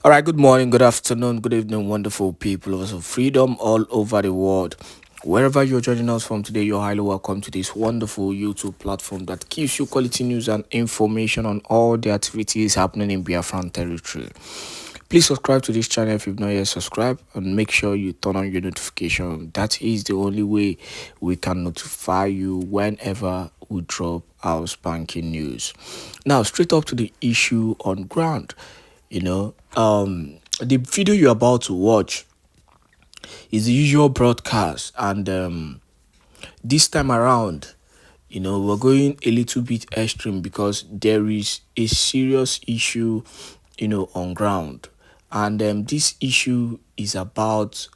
All right, good morning, good afternoon, good evening, wonderful people of freedom all over the world. Wherever you're joining us from today, you're highly welcome to this wonderful YouTube platform that gives you quality news and information on all the activities happening in Biafran territory. Please subscribe to this channel if you've not yet subscribed, and make sure you turn on your notification. That is the only way we can notify you whenever we drop our spanking news. Now, straight up to the issue on ground. The video you're about to watch is the usual broadcast, and this time around, we're going a little bit extreme because there is a serious issue, on ground. And this issue is about,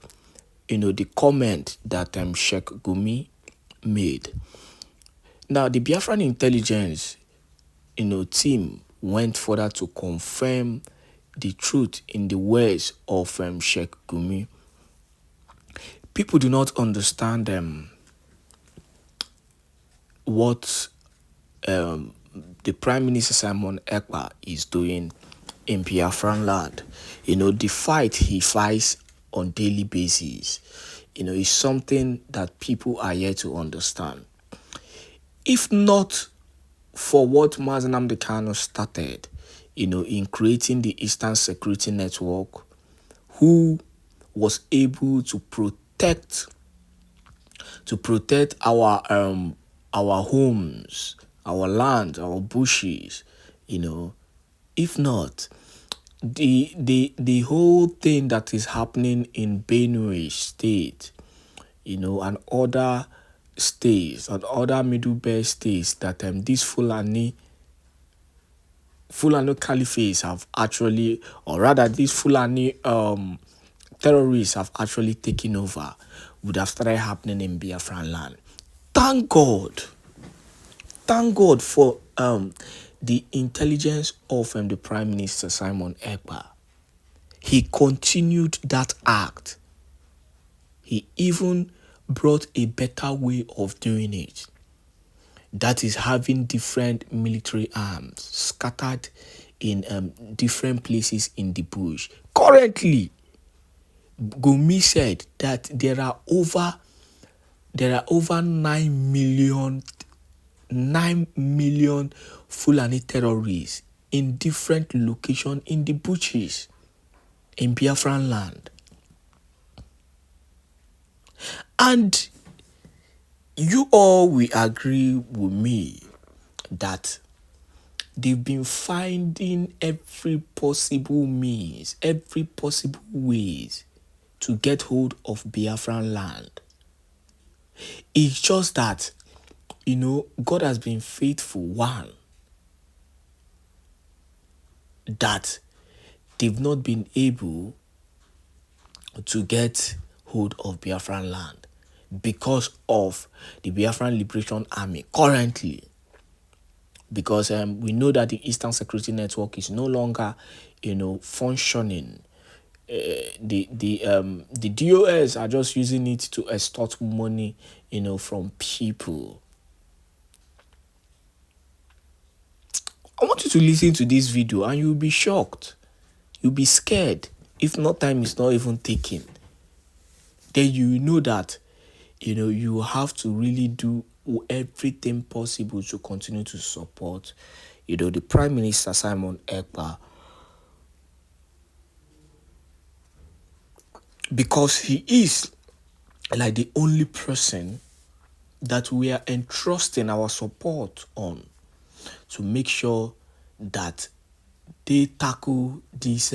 the comment that Sheikh Gumi made. Now, the Biafran intelligence, team went further to confirm the truth in the words of Sheikh Gumi. People do not understand what the Prime Minister Simon Ekpa is doing in Biafran land. The fight he fights on daily basis, is something that people are yet to understand. If not for what Mazi Nnamdi Kanu started, in creating the Eastern Security Network, who was able to protect our homes, our land, our bushes, if not, the whole thing that is happening in Benue State, and other states and other Middle Belt states that these Fulani caliphates have actually, or rather these Fulani terrorists have actually taken over, would have started happening in Biafran land. Thank God for the intelligence of the Prime Minister Simon Ekpa. He continued that act. He even brought a better way of doing it. That is having different military arms scattered in different places in the bush. Currently, Gumi said that there are over 9 million Fulani terrorists in different locations in the bushes in Biafran land. And you all will agree with me that they've been finding every possible means, every possible ways to get hold of Biafran land. It's just that, God has been faithful, one, that they've not been able to get hold of Biafran land because of the Biafran Liberation Army currently. Because we know that the Eastern Security Network is no longer, functioning. The DOS are just using it to extort money, from people. I want you to listen to this video and you'll be shocked. You'll be scared if no time is not even taken. Then you know that, you have to really do everything possible to continue to support, the Prime Minister Simon Ekpa. Because he is like the only person that we are entrusting our support on to make sure that they tackle these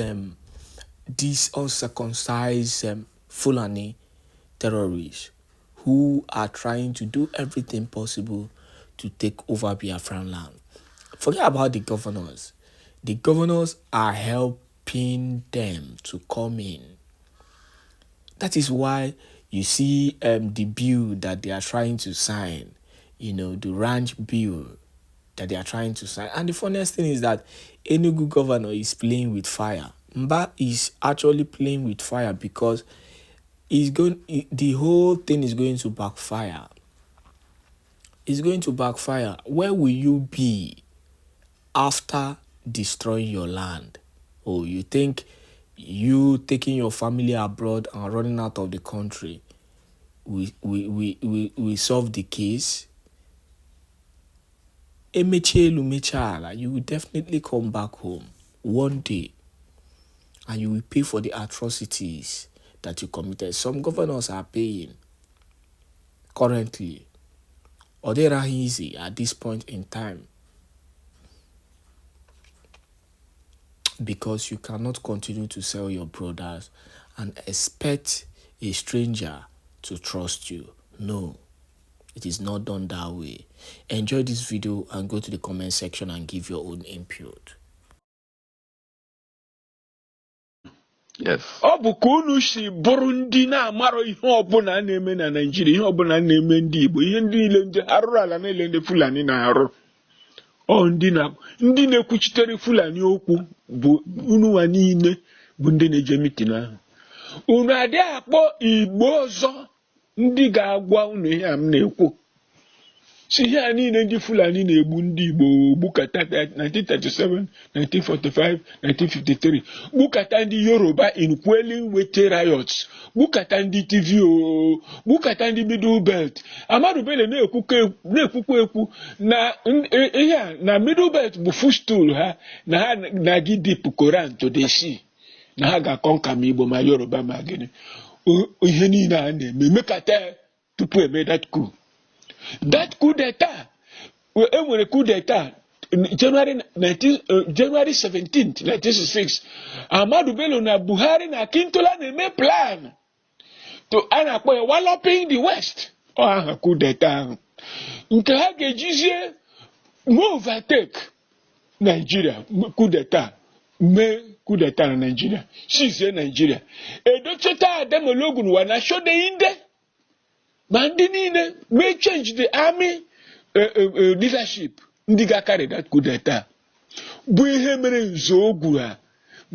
uncircumcised Fulani terrorists who are trying to do everything possible to take over Biafran land. Forget about the governors. The governors are helping them to come in. That is why you see the bill that they are trying to sign, the ranch bill that they are trying to sign. And the funniest thing is that Enugu governor is playing with fire. Mba is actually playing with fire because the whole thing is going to backfire. It's going to backfire. Where will you be after destroying your land? Oh, you think you taking your family abroad and running out of the country we solve the case. You will definitely come back home one day and you will pay for the atrocities that you committed. Some governors are paying currently, or they are easy at this point in time, because you cannot continue to sell your brothers and expect a stranger to trust you. No, it is not done that way. Enjoy this video and go to the comment section and give your own input. Yes. Ọ bụ ka unu si bụrụ ndị na-amarọ ihe ọbụla na-eme na Naịjirịa, ihe ọbụla na-eme ndị Igbo, ihe ndị niile ndị arụrụ ala niile ndị Fulani na-arụ. Ọ ndị na-ekwuchitere Fulani okwu bụ unu nwa niile bụ ndị na-eje mitin ahụ. Unu adị akpọ Igbo ọzọ ndị ga-agwa unu ihe a m na-ekwu. Si ihe a niile ndị Fulani na-egbu ndị Igbo gbukata 1937, 1945, 1953, gbukata ndị Yoruba in quelling wete riots, gbukata ndị TVO, gbukata ndị Middle Belt. Amadu Bello na-ekwukwa ekwu na ihe a na Middle Belt bụ footstool ha, na ha na-agị deep Quran to the sea, na ha ga-akọnka ma Igbo ma Yoruba ma gịnị. Ihe niile a na-eme mekata tupu eme that coup. That coup d'etat, a coup d'etat, January 17th, 1966. Amadu Bello na Buhari na Akintola na-eme plan to walloping the West. Aha coup d'etat. Nke ha ga-ejizie overtake Nigeria, coup d'etat. Mee coup d'etat na Nigeria. Sizie Nigeria. Edocheta Ademologun wa na show de inde. Mandinine may change the army leadership. Ndiga carry that coup d'etat. Buihe mere nzogura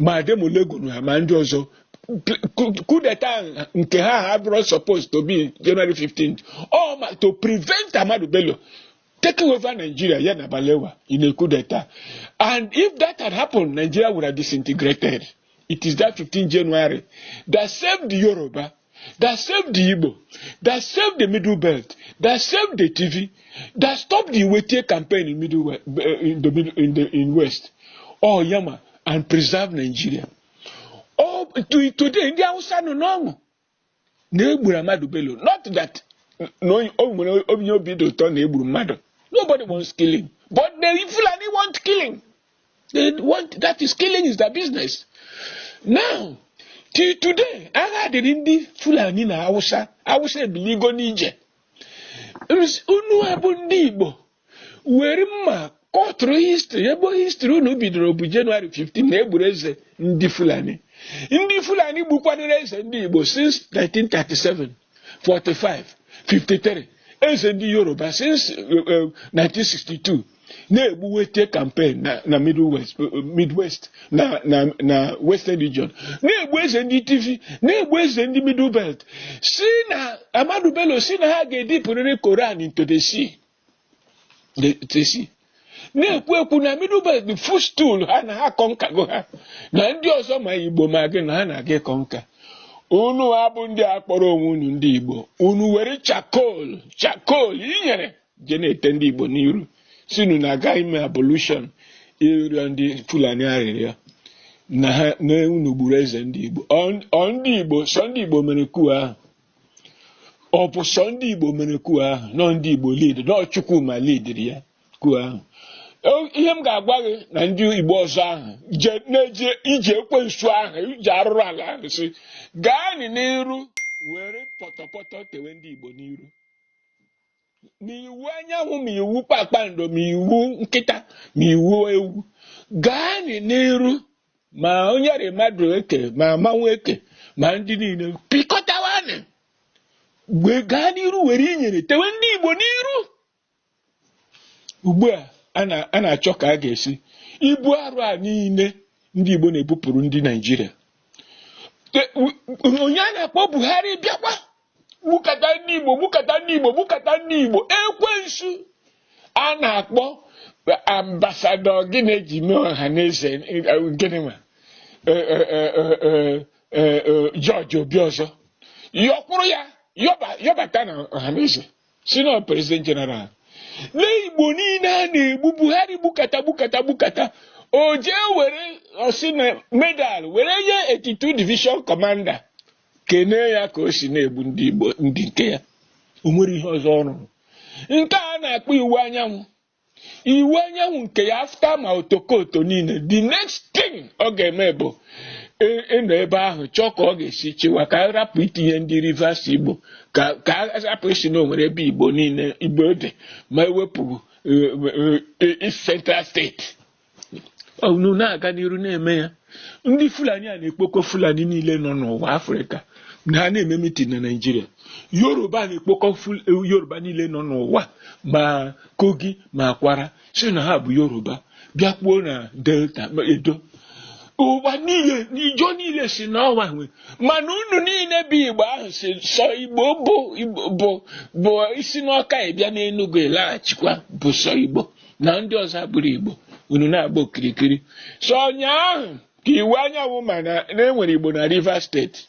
Ademologun ha mandozo. Coup d'etat nke ha brought supposed to be January 15th. To prevent Amadu Bello taking over Nigeria, Yana Balewa, in a coup d'etat. And if that had happened, Nigeria would have disintegrated. It is that 15th January that saved the Yoruba, that saved the Igbo, that saved the Middle Belt, that saved the TV, that stopped the Wete campaign in West. Yama, and preserve Nigeria. Today, India Hausa no normal. Amadu Bello. Not that nobody wants killing, but the Fulani want killing. They want that is killing is their business. Now, till today, I had the Fulani na Hausa biligo nije. Unu abundi Igbo. Were mma kọtụrụ history, ebo history unu bidoro bụ January 15 na egburu eze ndị Fulani. Ndị Fulani gbukwanere eze ndị Igbo since 1937, 45, 53. Eze ndị Yoruba since 1962. Na-egbu Wete campaign na Midwest na Western region. Na-egbu eze ndị TV, na-egbu eze ndị Middle Belt. Si na Amadu Bello si na ha ga-edipụrịrị Quran into the sea. The sea. Na-ekwu na Middle Belt the footstool ha na ha kọnkago ha. Na ndị ọzọ ma Igbo ma gị na ha na-aga kọnka. Unu abụ ndị akpọrọ onwe unu ndị Igbo. Unu were chakol inyere je na-ete ndị Igbo n'iru. Sinu na aga ime abolition iru ndị Fulani arịrịa na unu gburu eze ndị Igbo. Ndị Igbo, sọ ndị Igbo mere coup ahụ. Ọ bụ sọ ndị Igbo mere coup ahụ, nọ ndị Igbo lead, nọ Chukwuma lead ya coup ahụ. Ihe m ga-agwa gị na ndị Igbo ọzọ ahụ na-eje ije ekwensu ahụ, ije arụrụ ala ahụ si gaa n'iru were pọtọpọtọ tewe ndị Igbo n'iru. Ma iwu anyanwụ, ma iwu kpakpando, ma iwu nkịta, ma iwu ewu. Gaa n'iru ma onye rị mmadụ eke, ma manwụ eke, ma ndị niile pikọtawanị. Gaa n'iru were inyere tewe ndị Igbo n'iru. Ugbu a na-achọ ka a ga-esi ibu arụ a niile ndị Igbo na-ebupụrụ ndị Naịjirịa. Onye a na-akpọ Buhari bịakwa gbukata ndị Igbo. Ekwensu a na-akpọ ambasadọ gị na-eji mee ọha na eze gịnị ma George Obiọzọ yọkwụrụ ya yọbata na ọhaneze si na president general lee Igbo niile a na-egbu Buhari gbukata o jee were osi na medal were nye 82 division commander kene ya ka o si na-egbu ndị Igbo ndị nke ya o nwere ihe ọzọ ọrụ nke a na-akpọ iwu anyanwụ nke ya after ma otokoto niile the next thing ọ ga-eme bụ ịnọ ebe ahụ chọọ ka ọ ga-esi chiwa ka a rapụ itinye ndị Rivers Igbo ka a rapụ isi na onwere ebe Igbo niile Igbo dị ma ewepụ Central State unu na-aga n'iru na-eme ya ndị Fulani a na-ekpokọ Fulani niile nọ n'ụwa Afrịka na ha na-eme mitin na Naịjirịa Yoruba na-ekpokọ Yoruba niile nọ n'ụwa ma Kogi ma Akwara si na ha bụ Yoruba bịakwuo na Delta Edo ụwa niile n'ijọ niile si n'ọnwa nwe mana unu niile bụ Igbo ahụ si sọ Igbo bụ isi n'Ọka ịbịa n'Enugu ịlaghachikwa bụ sọ Igbo na ndị ọzọ bụrụ Igbo unu na-agba okirikiri so ụnyaahụ ka iwu anyanwụ ma na enwere Igbo na Rivers steeti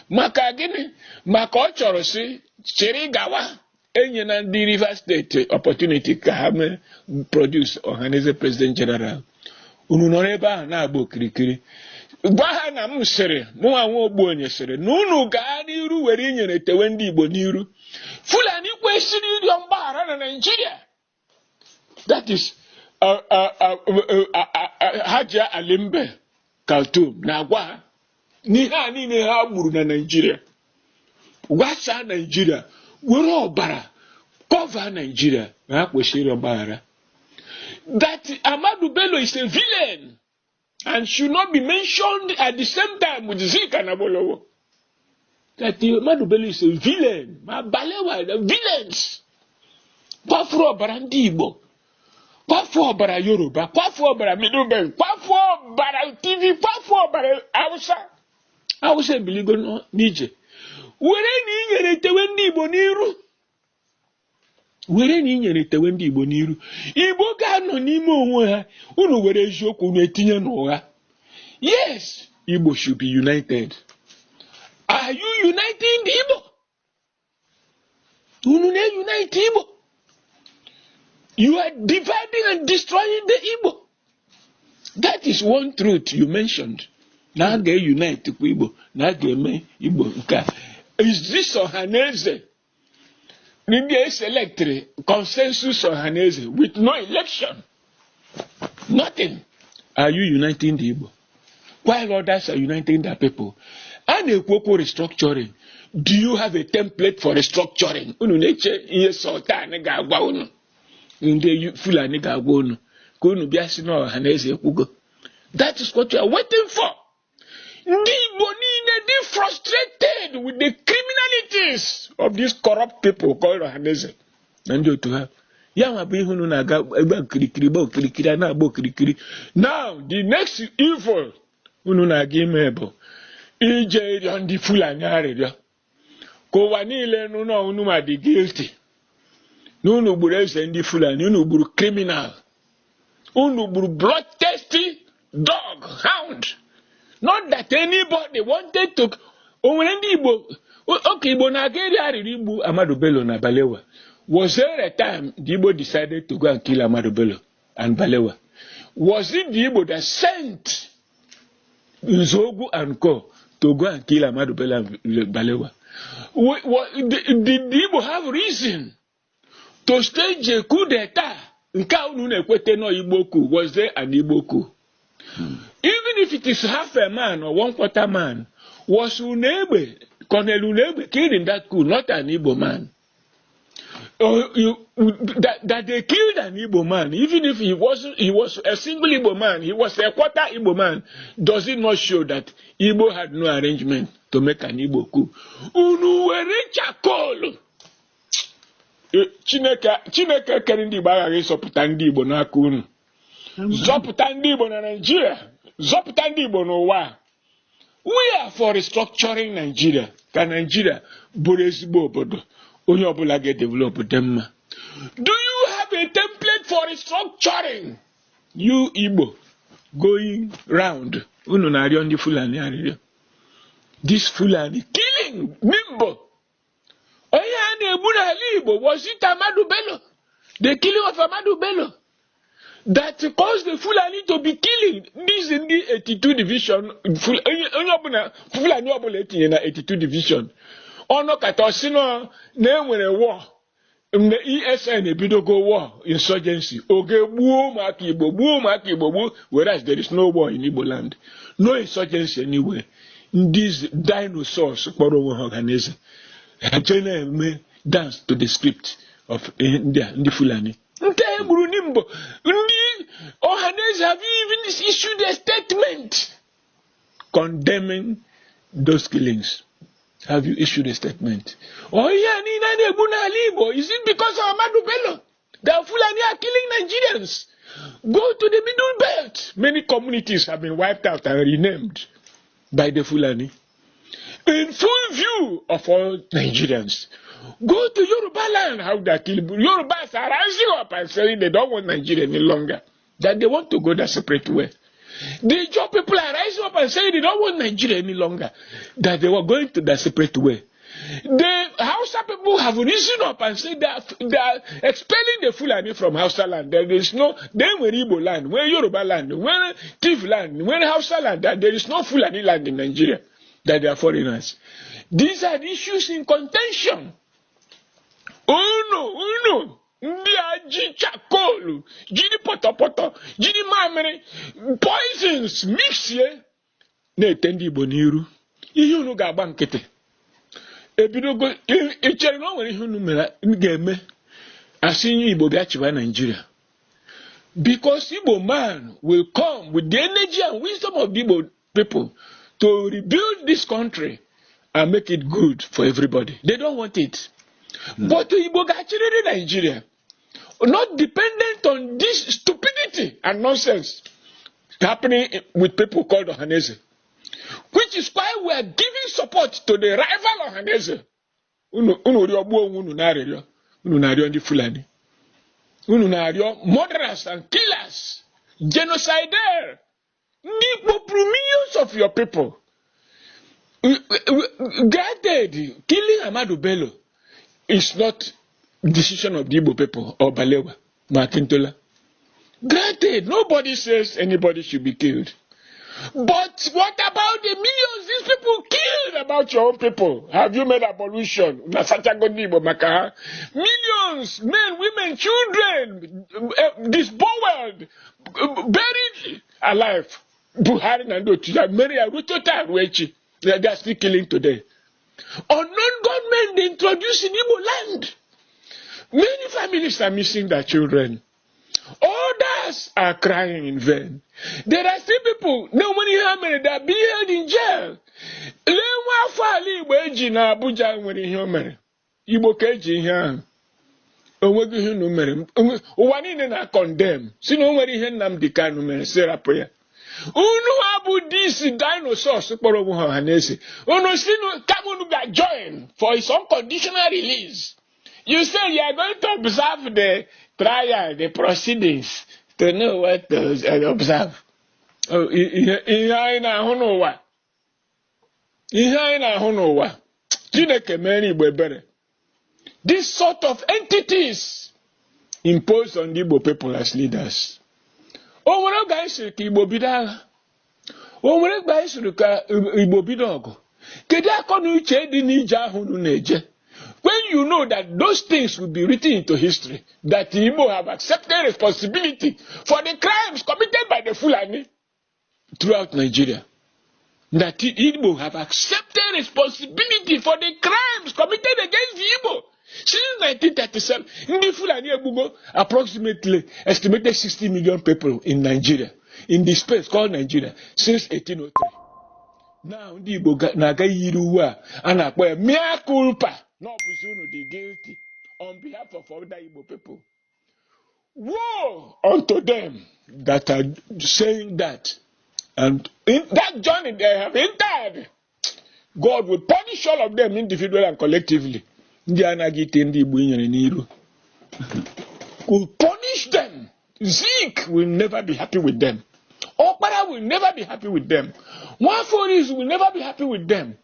maka gịnị maka ọ chọrọ si chịrị gawa enye na ndị Rivers steeti opportunity ka ha mee produce ọhaneze president general unu nọrọ ebe ahụ na-agba okirikiri gwa ha na m sịrị mụnwa nwa Ogbuonye sịrị na unu gaa n'iru were inyere tewe ndị Igbo n'iru Fulani kwesịrị ịrịọ mgbaghara na Nigeria that is Hajia Alimbe Kaltum na-agwa ha n'ihe a niile ha gburu na Nigeria gwasaa Nigeria were ọbara cover Nigeria na ha kwesịrị ọgbaghara that Ahmadu Bello is a villain and should not be mentioned at the same time with Zik and Abolowo. That Ahmadu Bello is a villain. Ma Balewa, the villains. Kwafu ọbara ndị Igbo, kwafu ọbara Yoruba, kwafu ọbara Middle Belt, kwafu ọbara TV, kwafu ọbara Hausa biligo n'ije. Were na inyere tewe ndị Igbo n'iru. Were na inyere tewe ndị Igbo n'iru. Igbo ga-anọ n'ime onwe ha, unu were eziokwu unu etinye n'ụgha. Yes, Igbo should be united. Are you uniting the Igbo? Unu na-unite Igbo. You are dividing and destroying the Igbo. That is one truth you mentioned. Na a ga-unite kwa Igbo, na a ga-eme Igbo nke a. Is this ọhaneze? They select consensus ọhaneze with no election. Nothing. Are you uniting the Igbo? While others are uniting their people. And a kwoko restructuring. Do you have a template for restructuring? Unu neche ihe sultan ga-agwa unu. Ndị Fulani ga-agwa unu. Ka unu bịa si na ọhaneze ekwugo. That is what you are waiting for. Ndị Igbo niile dị frustrated with the criminalities of these corrupt people called ọhaneze na ndị otu ha. Ya nwa bụ ihe unu na-aga egbe okirikiri gba okirikiri a na-agba okirikiri. Now the next evil unu na-aga ime bụ ije ịrịọ ndị Fulani arịrịọ ka ụwa niile n'ụlọ unu ma dị guilty na unu gburu eze ndị Fulani, unu gburu criminal, unu gburu bloodthirsty dog, hound. Not that anybody wanted to. Onwere ndị Igbo, okay, Igbo na-aga iri arịrị igbu Ahmadu Bello na Balewa. Was there a time the Igbo decided to go and kill Ahmadu Bello and Balewa? Was it the Igbo that sent Nzogu and Co to go and kill Ahmadu Bello and Balewa? Did the Igbo have reason to stage a coup d'etat? Nke unu na-ekwete no Igbo coup. Was there an Igbo coup? Even if it is half a man or 1/4 man, was Unebe, Colonel Unebe killed in that coup, not an Igbo man? That they killed an Igbo man, even if he was a single Igbo man, he was a quarter Igbo man, does it not show that Igbo had no arrangement to make an Igbo coup? Unu were chakol. Chineke kere ndị Igbo aghaghị ịzọpụta ndị Igbo n'aka unu. Zọpụta ndị Igbo na Nigeria. Zọpụta ndị Igbo n'ụwa. We are for restructuring Nigeria. Ka Nigeria bụrụ ezigbo obodo. Onye ọbụla ga-develop dị mma. Do you have a template for restructuring? You Igbo going round Unu na-arịọ ndị Fulani arịrịọ. This Fulani killing Nimbo. Onye a na-egbu n'ala Igbo was it Ahmadu Bello? The killing of Ahmadu Bello that caused the Fulani to be killing. This in the 82 division. Fulani ọbụla etinye na 82 division. Ọnụ kata ọsịnọ na-enwere war. The ESN ebidogo war insurgency. Oge gbuo ụmụaka Igbo, whereas there is no war in Igbo land. No insurgency anywhere. These dinosaurs kpọrọ onwe ha organize. Ha na-eme dance to the script of ndị Fulani. Nke egburu Nimbo. Ndị Ohaneze have even issued a statement condemning those killings. Have you issued a statement? Oh yeah, is it because of Ahmadu Bello that Fulani are killing Nigerians? Go to the Middle Belt. Many communities have been wiped out and renamed by the Fulani. In full view of all Nigerians. Go to Yoruba land, how they are killing. Yorubas are rising up and saying they don't want Nigeria any longer. That they want to go their separate way. The Ijaw people are rising up and saying they don't want Nigeria any longer. That they were going to their separate way. The Hausa people have risen up and said that they are expelling the Fulani from Hausa land. There is no, then when Igbo land, when Yoruba land, when Tiv land, when Hausa land, that there is no Fulani land in Nigeria. That they are foreigners. These are issues in contention. Uno. Ndị aji chakolu, jiri potopoto, jiri mamịrị, poisons mix ye na-ete ndị Igbo n'iru. Ihe unu ga-agba nkịtị. Ebidogo echere na o nwere ihe unu mere ga-eme asị nye Igbo bịa chịba Nigeria. Because Igbo man will come with the energy and wisdom of the Igbo people to rebuild this country and make it good for everybody. They don't want it. But Igbo ga-achịrịrị Nigeria. Not dependent on this stupidity and nonsense happening with people called Ohaneze. Which is why we are giving support to the rival Ohaneze. Unu na-arịọ ndị Fulani. Unu na-arịọ murderers and killers. Genocidaire. Millions of your people. Granted, killing Ahmadu Bello is not decision of the Igbo people or Balewa, Makintola. Granted, nobody says anybody should be killed. But what about the millions these people killed about your own people? Have you made abolition? Millions, men, women, children, disboweled, buried alive. Buhari and Otuja, Mary Arutota, they are still killing today. Unknown gunmen they introduced in Igbo land. Many families are missing their children. Others are crying in vain. There are still people, no money how many that are being held in jail. Lewa fali Igbo eji na Abuja nwere ihe o mere. Igbo ka eji ihe ahụ. Onwego ihe unu mere. Ụwa niile na condemn. Si na o nwere ihe Nnamdi Kanu mere serapụ ya. Unu abu this dinosaurs kpọrọ onwe ha Ohaneze. Unu si Kamunu ga join for his unconditional release. You say you are going to observe the trial, the proceedings, to know what to observe. Ihe anyị na-ahụ n'ụwa. Ihe anyị na-ahụ n'ụwa. Chineke mere Igbo ebere. This sort of entities imposed on the Igbo people as leaders. O nwere oge anyị siri ka Igbo bido agha. O nwere oge anyị siri ka Igbo bido ọgụ. Kedu akọ na uche dị n'ije ahụ unu na-eje? When you know that those things will be written into history, that the Igbo have accepted responsibility for the crimes committed by the Fulani throughout Nigeria. That the Igbo have accepted responsibility for the crimes committed against the Igbo. Since 1937, the Fulani Igbo approximately estimated 60 million people in Nigeria, in the space called Nigeria, since 1803. Now, the Igbo naga yiruwa anakwe mea culpa. No, presume they guilty on behalf of other Igbo people. Woe unto them that are saying that. And in that journey they have entered, God will punish all of them individually and collectively. Will punish them. Zeke will never be happy with them. Okpara will never be happy with them. Nwaforis will never be happy with them.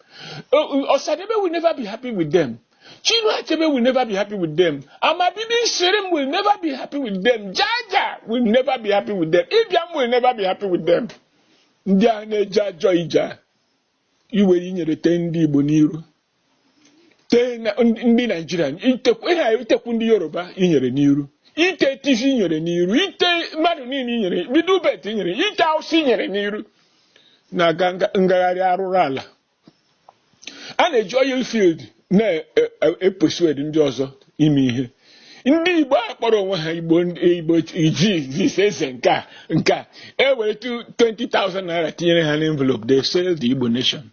Osadebe will never be happy with them. Chinua Achebe will never be happy with them. Amabibi Shirim will never be happy with them. Jaja will never be happy with them. Ibiam will never be happy with them. Ndị a na-eje ajọ ije iwe inyere te ndị Igbo n'iru. Te ndị Nigeria itekwu ndị Yoruba inyere n'iru. Ite TV inyere n'iru. Ite mmadụ niile inyere. Bidu bet inyere. Ite Hausa inyere n'iru. Na ngagharị arụrụ ala. A na-eji oil field na-epersuade ndị ọzọ ime ihe. Ndị Igbo akpọrọ onwe ha Igbo eze nke a ewere 20,000 naira tinyere ha n'envelope, they sell the Igbo nation.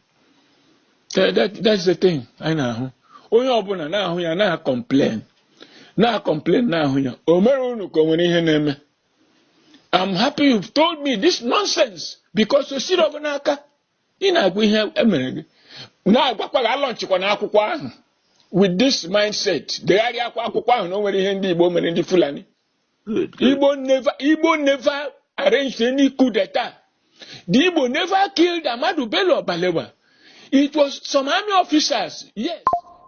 That's the thing anyị na-ahụ. Onye ọbụla na-ahụ ya na-complain na-ahụ ya. O mere unu ka o nwere ihe na-eme. I'm happy you've told me this nonsense because o siri ọgụ n'aka. Ị na-agwa ihe emere gị. Na-agwakwa ga alọnchikwa n'akwụkwọ ahụ with this mindset. Degharịa akwụkwọ ahụ na o nwere ihe ndị Igbo mere ndị Fulani. Igbo never arranged any coup d'etat. The Igbo never killed Ahmadu Bello Balewa. It was some army officers, yes,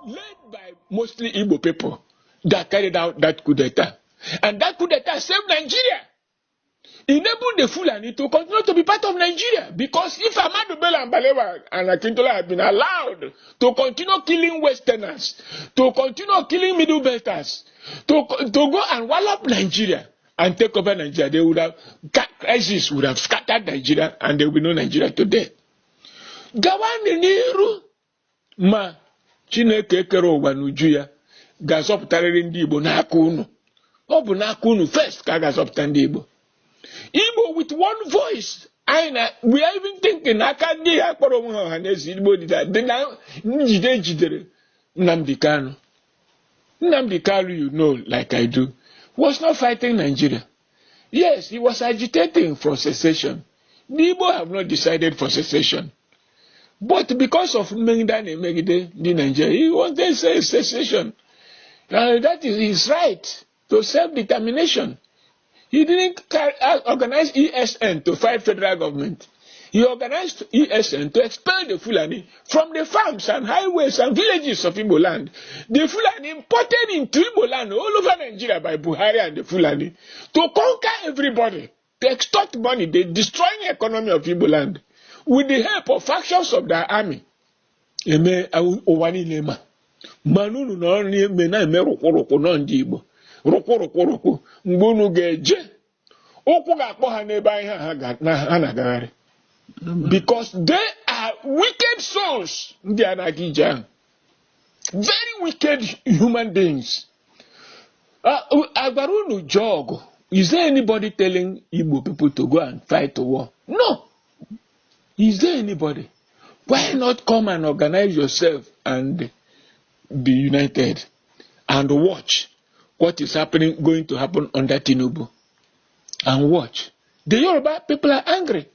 led by mostly Igbo people that carried out that coup d'etat. And that coup d'etat saved Nigeria. Enabled the Fulani to continue to be part of Nigeria. Because if Ahmadu Bello and Balewa and Akintola had been allowed to continue killing Westerners, to continue killing Middle Belters, to go and wallop Nigeria and take over Nigeria, they would have, crisis would have scattered Nigeria and there will be no Nigeria today. Gawani niru ma Chineke kere ụwa n'uju ya ga-azọpụtarịrị ndị Igbo n'aka unu. Ọ bụ n'aka unu first ka a ga-azọpụta ndị Igbo. Igbo with one voice. We are even thinking aka ndị ya kpọrọ onwe ha ọhaneze Igbo dị na njide jidere Nnamdi Kanu. Nnamdi Kanu, you know, like I do, was not fighting Nigeria. Yes, he was agitating for secession. The Igbo have not decided for secession. But because of Megida and Megide, the Nigeria, he wanted secession. That is his right to self-determination. He didn't organize ESN to fight federal government. He organized ESN to expel the Fulani from the farms and highways and villages of Igbo land. The Fulani imported into Igbo land all over Nigeria by Buhari and the Fulani to conquer everybody, to extort money, they destroying the economy of Igbo land with the help of factions of their army. Eme owani lema. Manunu no eme na eme rokoroko no ndị Igbo. Rokoroko mgbunu ga-eje. Okwu ga-akpọ ha n'ebe anyị ha na-agagharị. Because they are wicked souls. Ndị anaghị ije ahụ. Very wicked human beings. Agbarunu jog. Is there anybody telling Igbo people to go and fight a war? No. Is there anybody? Why not come and organize yourself and be united and watch what is happening, going to happen under Tinubu? And watch. The Yoruba people are angry.